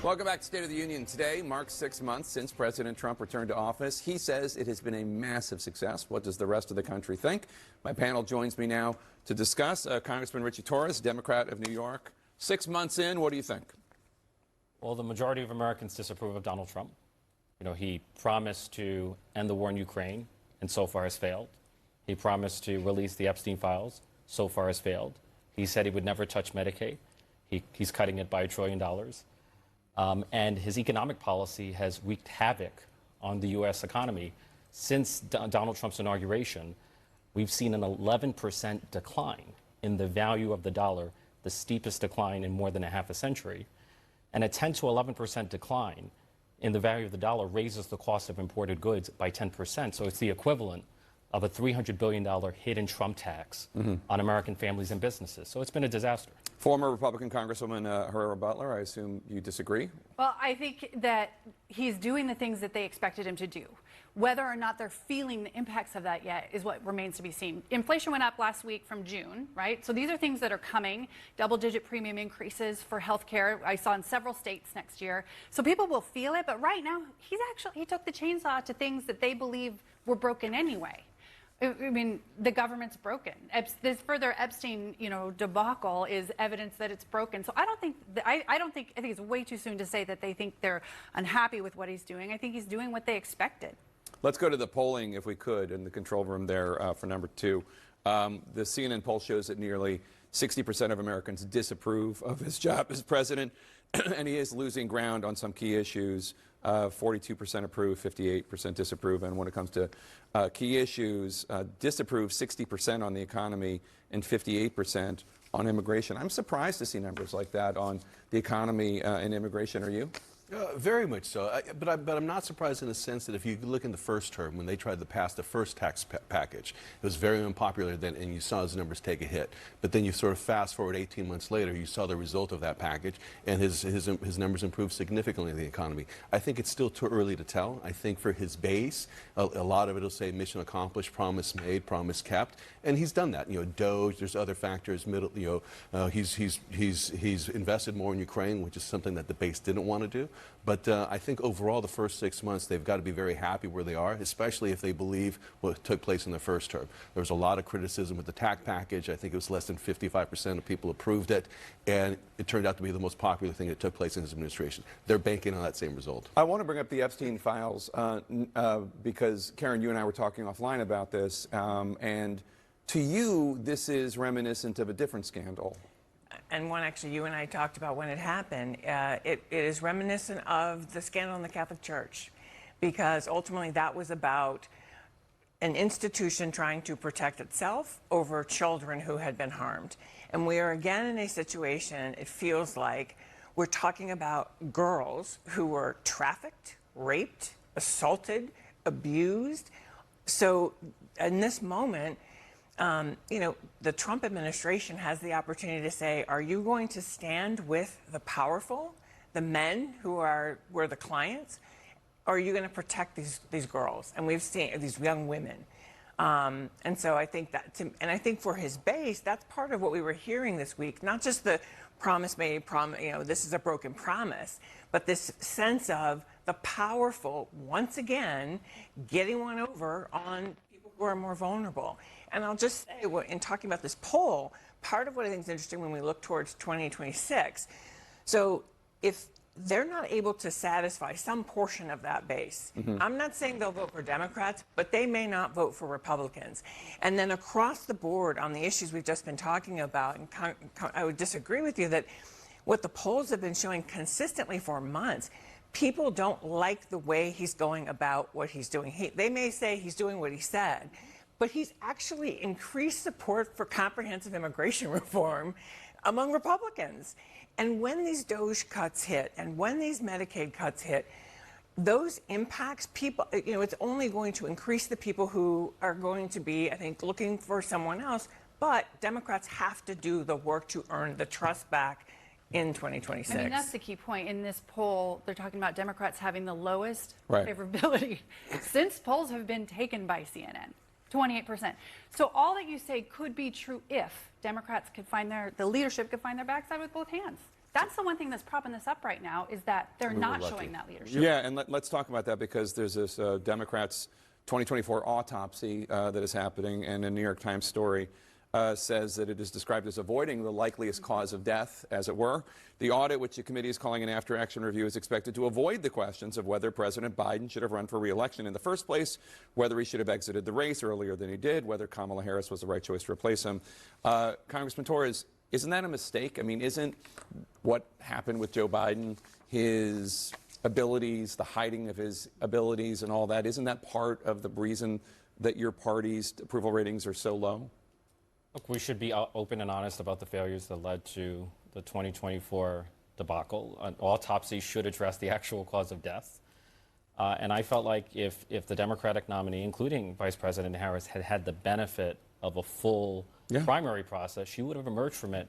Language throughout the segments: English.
Welcome back to State of the Union. Today marks 6 months since President Trump returned to office. He says it has been a massive success. What does the rest of the country think? My panel joins me now to discuss. Congressman Ritchie Torres, Democrat of New York. 6 months in, what do you think? Well, the majority of Americans disapprove of Donald Trump. You know, he promised to end the war in Ukraine, and so far has failed. He promised to release the Epstein files, so far has failed. He said he would never touch Medicaid. He's cutting it by $1 trillion. And his economic policy has wreaked havoc on the U.S. economy. Since Donald Trump's inauguration, we've seen an 11% decline in the value of the dollar, the steepest decline in more than a half a century. And a 10 to 11% decline in the value of the dollar raises the cost of imported goods by 10%. So it's the equivalent of a $300 billion hidden Trump tax on American families and businesses. So it's been a disaster. Former Republican Congresswoman Herrera Beutler, I assume you disagree? Well, I think that he's doing the things that they expected him to do. Whether or not they're feeling the impacts of that yet is what remains to be seen. Inflation went up last week from June, right? So these are things that are coming. Double-digit premium increases for health care I saw in several states next year. So people will feel it, but right now he took the chainsaw to things that they believe were broken anyway. I mean, the government's broken. This further Epstein, debacle is evidence that it's broken. So I think it's way too soon to say that they think they're unhappy with what he's doing. I think he's doing what they expected. Let's go to the polling, if we could, in the control room there for number 2. The CNN poll shows that nearly 60% of Americans disapprove of his job as president, and he is losing ground on some key issues. 42% approve, 58% disapprove, and when it comes to key issues, disapprove 60% on the economy and 58% on immigration. I'm surprised to see numbers like that on the economy and immigration. Are you? Very much so, but I'm not surprised in the sense that if you look in the first term, when they tried to pass the first tax package, it was very unpopular then, and you saw his numbers take a hit. But then you sort of fast forward 18 months later, you saw the result of that package, and his numbers improved significantly in the economy. I think it's still too early to tell. I think for his base, a lot of it will say mission accomplished, promise made, promise kept, and he's done that. DOGE, there's other factors. He's invested more in Ukraine, which is something that the base didn't want to do. But I think overall, the first 6 months, they've got to be very happy where they are, especially if they believe what took place in the first term. There was a lot of criticism with the tax package. I think it was less than 55% of people approved it, and it turned out to be the most popular thing that took place in his administration. They're banking on that same result. I want to bring up the Epstein files because, Karen, you and I were talking offline about this, and to you, this is reminiscent of a different scandal. And one actually you and I talked about when it happened. It is reminiscent of the scandal in the Catholic Church, because ultimately that was about an institution trying to protect itself over children who had been harmed. And we are again in a situation, it feels like, we're talking about girls who were trafficked, raped, assaulted, abused. So in this moment, the Trump administration has the opportunity to say, are you going to stand with the powerful, the men who were the clients, or are you going to protect these girls? And we've seen these young women. And so I think and I think for his base, that's part of what we were hearing this week, not just the promise made, this is a broken promise, but this sense of the powerful, once again, getting one over on people who are more vulnerable. And I'll just say, in talking about this poll, part of what I think is interesting when we look towards 2026, so if they're not able to satisfy some portion of that base, I'm not saying they'll vote for Democrats, but they may not vote for Republicans. And then across the board on the issues we've just been talking about, and I would disagree with you that what the polls have been showing consistently for months, people don't like the way he's going about what he's doing. They may say he's doing what he said, but he's actually increased support for comprehensive immigration reform among Republicans. And when these DOGE cuts hit and when these Medicaid cuts hit, those impacts people, it's only going to increase the people who are going to be, I think, looking for someone else. But Democrats have to do the work to earn the trust back in 2026. I mean, that's the key point. In this poll, they're talking about Democrats having the lowest Right. favorability since polls have been taken by CNN. 28%. So all that you say could be true if Democrats could find the leadership could find their backside with both hands. That's the one thing that's propping this up right now, is that they're not showing that leadership. Yeah, and let's talk about that, because there's this Democrats' 2024 autopsy that is happening, and a New York Times story says that it is described as avoiding the likeliest cause of death, as it were. The audit, which the committee is calling an after-action review, is expected to avoid the questions of whether President Biden should have run for re-election in the first place, whether he should have exited the race earlier than he did, whether Kamala Harris was the right choice to replace him. Congressman Torres, isn't that a mistake? I mean, isn't what happened with Joe Biden, his abilities, the hiding of his abilities and all that, isn't that part of the reason that your party's approval ratings are so low? Look, we should be open and honest about the failures that led to the 2024 debacle. An autopsy should address the actual cause of death. And I felt like if the Democratic nominee, including Vice President Harris, had had the benefit of a full primary process, she would have emerged from it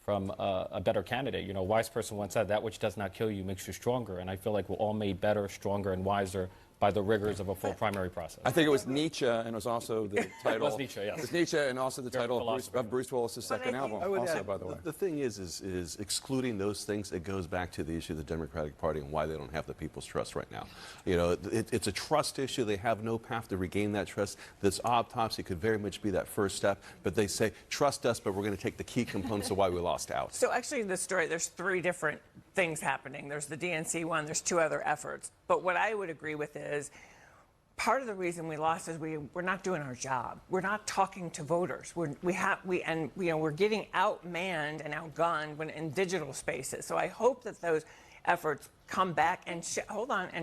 from a better candidate. You know, a wise person once said, that which does not kill you makes you stronger. And I feel like we're all made better, stronger, and wiser by the rigors of a full primary process. I think it was Nietzsche, and it was also the title. It was Nietzsche, yes. It was Nietzsche, and also the title of Bruce Willis's second album, also, by the way. The thing is excluding those things, it goes back to the issue of the Democratic Party and why they don't have the people's trust right now. You know, it's a trust issue. They have no path to regain that trust. This autopsy could very much be that first step, but they say, trust us, but we're going to take the key components of why we lost out. So actually, the story, there's three different things happening. There's the DNC one, there's two other efforts. But what I would agree with is, part of the reason we lost is we're not doing our job. We're not talking to voters. We're getting outmanned and outgunned when in digital spaces. So I hope that those efforts come back and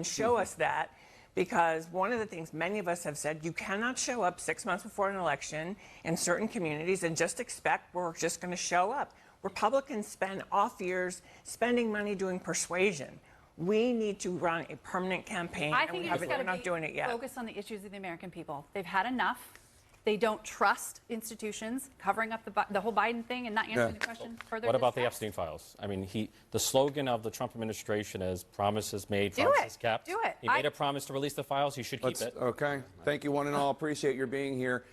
show us that, because one of the things many of us have said, you cannot show up 6 months before an election in certain communities and just expect we're just going to show up. Republicans spend off years spending money doing persuasion. We need to run a permanent campaign, I think we're not doing it yet. Focus on the issues of the American people. They've had enough. They don't trust institutions, covering up the whole Biden thing and not answering the question further. What about the Epstein files? I mean, the slogan of the Trump administration is promises made, Do promises it. kept. Do it. He made a promise to release the files. He should keep it. Okay. Thank you, one and all. Appreciate your being here.